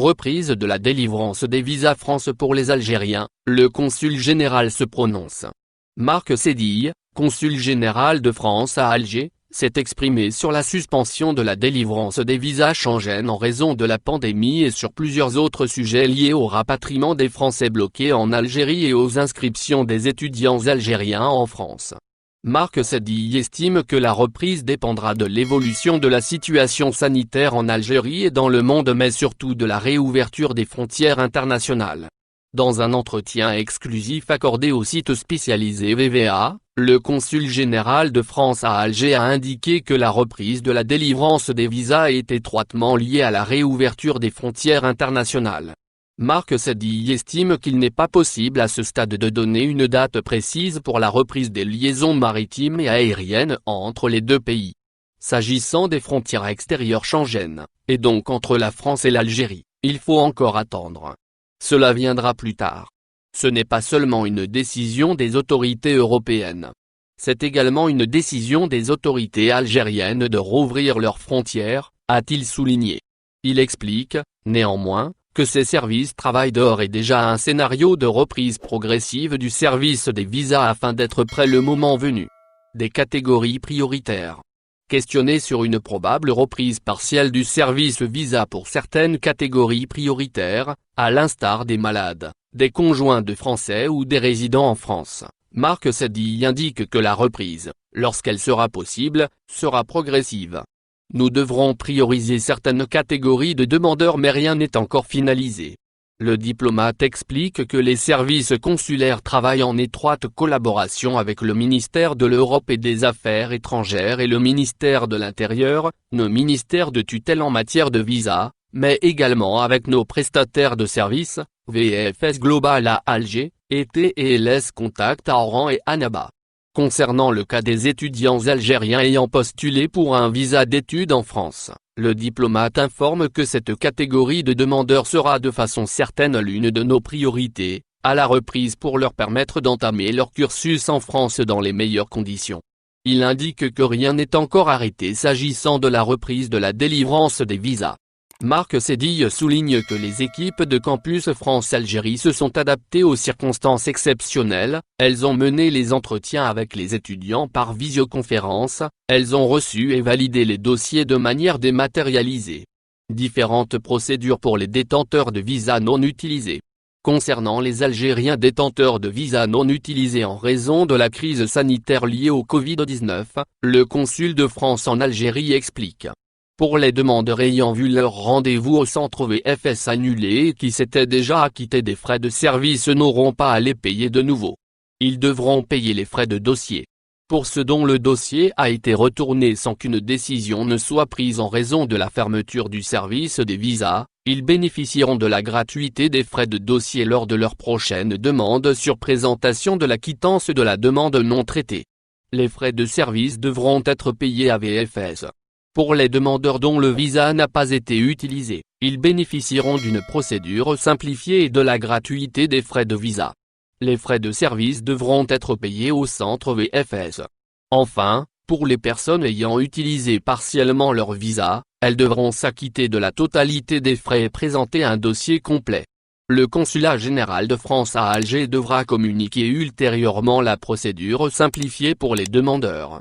reprise de la délivrance des visas France pour les Algériens, le consul général se prononce. Marc Sédille, consul général de France à Alger, s'est exprimé sur la suspension de la délivrance des visas Schengen en raison de la pandémie et sur plusieurs autres sujets liés au rapatriement des Français bloqués en Algérie et aux inscriptions des étudiants algériens en France. Marc Sédille estime que la reprise dépendra de l'évolution de la situation sanitaire en Algérie et dans le monde mais surtout de la réouverture des frontières internationales. Dans un entretien exclusif accordé au site spécialisé VVA, le consul général de France à Alger a indiqué que la reprise de la délivrance des visas est étroitement liée à la réouverture des frontières internationales. Marc Sédille estime qu'il n'est pas possible à ce stade de donner une date précise pour la reprise des liaisons maritimes et aériennes entre les deux pays. S'agissant des frontières extérieures Schengen, et donc entre la France et l'Algérie, il faut encore attendre. Cela viendra plus tard. Ce n'est pas seulement une décision des autorités européennes. C'est également une décision des autorités algériennes de rouvrir leurs frontières, a-t-il souligné. Il explique, néanmoins, que ces services travaillent d'ores et déjà à un scénario de reprise progressive du service des visas afin d'être prêts le moment venu. Des catégories prioritaires. Questionné sur une probable reprise partielle du service visa pour certaines catégories prioritaires, à l'instar des malades, des conjoints de Français ou des résidents en France, Marc Sédille indique que la reprise, lorsqu'elle sera possible, sera progressive. Nous devrons prioriser certaines catégories de demandeurs mais rien n'est encore finalisé. Le diplomate explique que les services consulaires travaillent en étroite collaboration avec le ministère de l'Europe et des Affaires étrangères et le ministère de l'Intérieur, nos ministères de tutelle en matière de visa, mais également avec nos prestataires de services, VFS Global à Alger, et TLS Contact à Oran et Annaba. Concernant le cas des étudiants algériens ayant postulé pour un visa d'études en France, le diplomate informe que cette catégorie de demandeurs sera de façon certaine l'une de nos priorités, à la reprise pour leur permettre d'entamer leur cursus en France dans les meilleures conditions. Il indique que rien n'est encore arrêté s'agissant de la reprise de la délivrance des visas. Marc Sédille souligne que les équipes de Campus France-Algérie se sont adaptées aux circonstances exceptionnelles, elles ont mené les entretiens avec les étudiants par visioconférence, elles ont reçu et validé les dossiers de manière dématérialisée. Différentes procédures pour les détenteurs de visas non utilisés. Concernant les Algériens détenteurs de visas non utilisés en raison de la crise sanitaire liée au Covid-19, le consul de France en Algérie explique. Pour les demandeurs ayant vu leur rendez-vous au centre VFS annulé et qui s'étaient déjà acquittés des frais de service n'auront pas à les payer de nouveau. Ils devront payer les frais de dossier. Pour ceux dont le dossier a été retourné sans qu'une décision ne soit prise en raison de la fermeture du service des visas, ils bénéficieront de la gratuité des frais de dossier lors de leur prochaine demande sur présentation de la quittance de la demande non traitée. Les frais de service devront être payés à VFS. Pour les demandeurs dont le visa n'a pas été utilisé, ils bénéficieront d'une procédure simplifiée et de la gratuité des frais de visa. Les frais de service devront être payés au centre VFS. Enfin, pour les personnes ayant utilisé partiellement leur visa, elles devront s'acquitter de la totalité des frais et présenter un dossier complet. Le consulat général de France à Alger devra communiquer ultérieurement la procédure simplifiée pour les demandeurs.